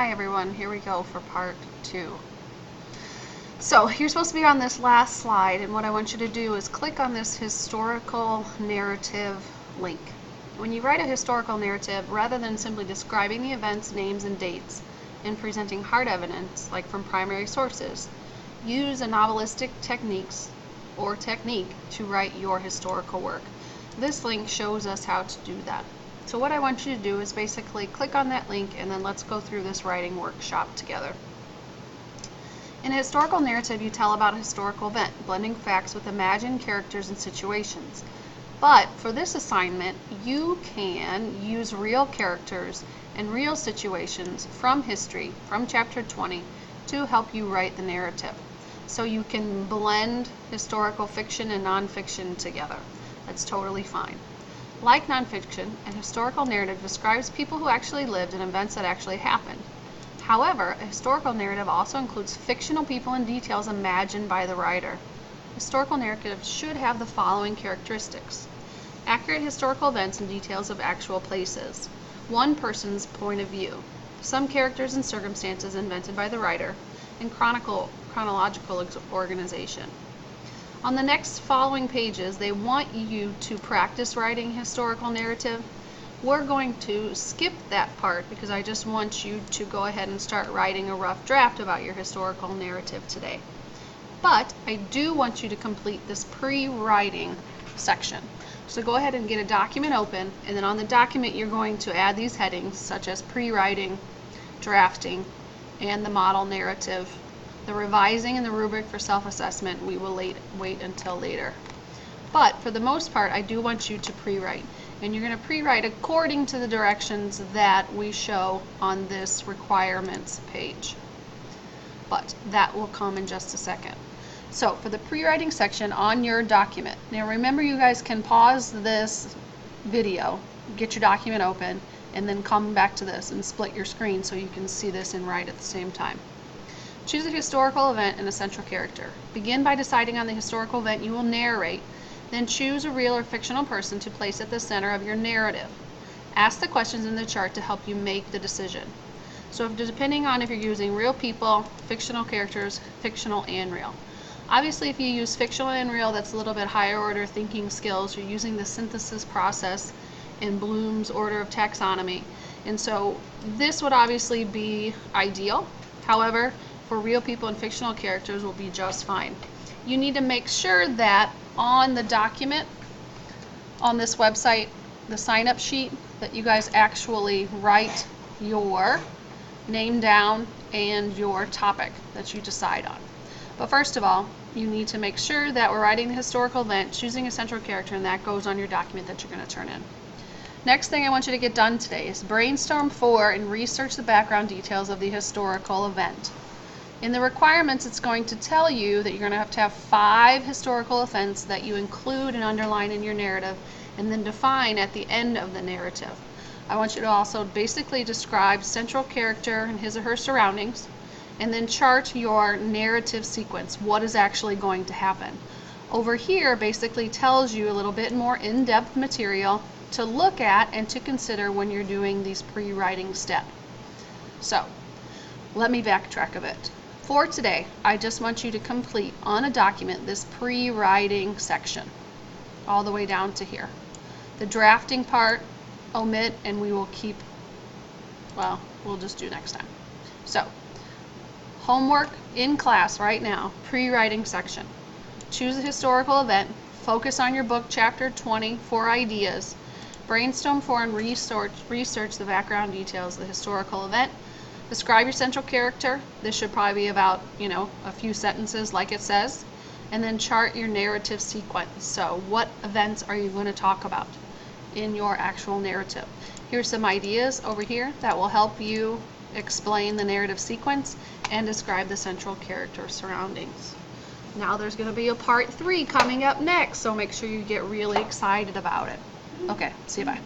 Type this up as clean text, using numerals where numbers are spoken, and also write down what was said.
Hi everyone, here we go for part 2. So you're supposed to be on this last slide, and what I want you to do is click on this historical narrative link. When you write a historical narrative, rather than simply describing the events, names, and dates, and presenting hard evidence, like from primary sources, use a novelistic technique to write your historical work. This link shows us how to do that. So what I want you to do is basically click on that link and then let's go through this writing workshop together. In a historical narrative, you tell about a historical event, blending facts with imagined characters and situations. But for this assignment, you can use real characters and real situations from history, from chapter 20, to help you write the narrative. So you can blend historical fiction and nonfiction together. That's totally fine. Like nonfiction, a historical narrative describes people who actually lived and events that actually happened. However, a historical narrative also includes fictional people and details imagined by the writer. Historical narratives should have the following characteristics: accurate historical events and details of actual places, one person's point of view, some characters and circumstances invented by the writer, and chronological organization. On the next following pages, they want you to practice writing historical narrative. We're going to skip that part because I just want you to go ahead and start writing a rough draft about your historical narrative today. But I do want you to complete this pre-writing section. So go ahead and get a document open, and then on the document you're going to add these headings such as pre-writing, drafting, and the model narrative. The revising and the rubric for self-assessment we will wait until later. But for the most part, I do want you to pre-write. And you're going to pre-write according to the directions that we show on this requirements page. But that will come in just a second. So for the pre-writing section on your document, now remember, you guys can pause this video, get your document open, and then come back to this and split your screen so you can see this and write at the same time. Choose a historical event and a central character. Begin by deciding on the historical event you will narrate, then choose a real or fictional person to place at the center of your narrative. Ask the questions in the chart to help you make the decision. So depending on if you're using real people, fictional characters, fictional and real. Obviously, if you use fictional and real, that's a little bit higher order thinking skills. You're using the synthesis process in Bloom's order of taxonomy. And so this would obviously be ideal. However, for real people and fictional characters will be just fine. You need to make sure that on the document, on this website, the sign-up sheet, that you guys actually write your name down and your topic that you decide on. But first of all, you need to make sure that we're writing the historical event, choosing a central character, and that goes on your document that you're going to turn in. Next thing I want you to get done today is brainstorm for and research the background details of the historical event. In the requirements, it's going to tell you that you're going to have 5 historical events that you include and underline in your narrative, and then define at the end of the narrative. I want you to also basically describe central character and his or her surroundings, and then chart your narrative sequence, what is actually going to happen. Over here basically tells you a little bit more in-depth material to look at and to consider when you're doing these pre-writing steps. So let me backtrack a bit. For today, I just want you to complete on a document this pre-writing section all the way down to here. The drafting part, omit, and we will keep, well, we'll just do next time. So homework in class right now, pre-writing section. Choose a historical event, focus on your book chapter 20 for ideas, brainstorm for and research the background details of the historical event. Describe your central character. This should probably be about, a few sentences like it says. And then chart your narrative sequence. So what events are you going to talk about in your actual narrative? Here's some ideas over here that will help you explain the narrative sequence and describe the central character surroundings. Now there's going to be a part 3 coming up next, so make sure you get really excited about it. Okay, see you, bye.